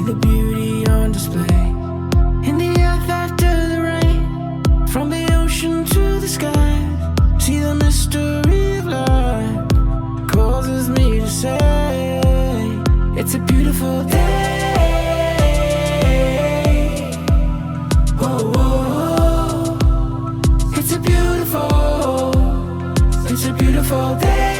See the beauty on display in the earth after the rain, from the ocean to the sky. See the mystery of life causes me to say it's a beautiful day. Oh, oh, oh. It's a beautiful day.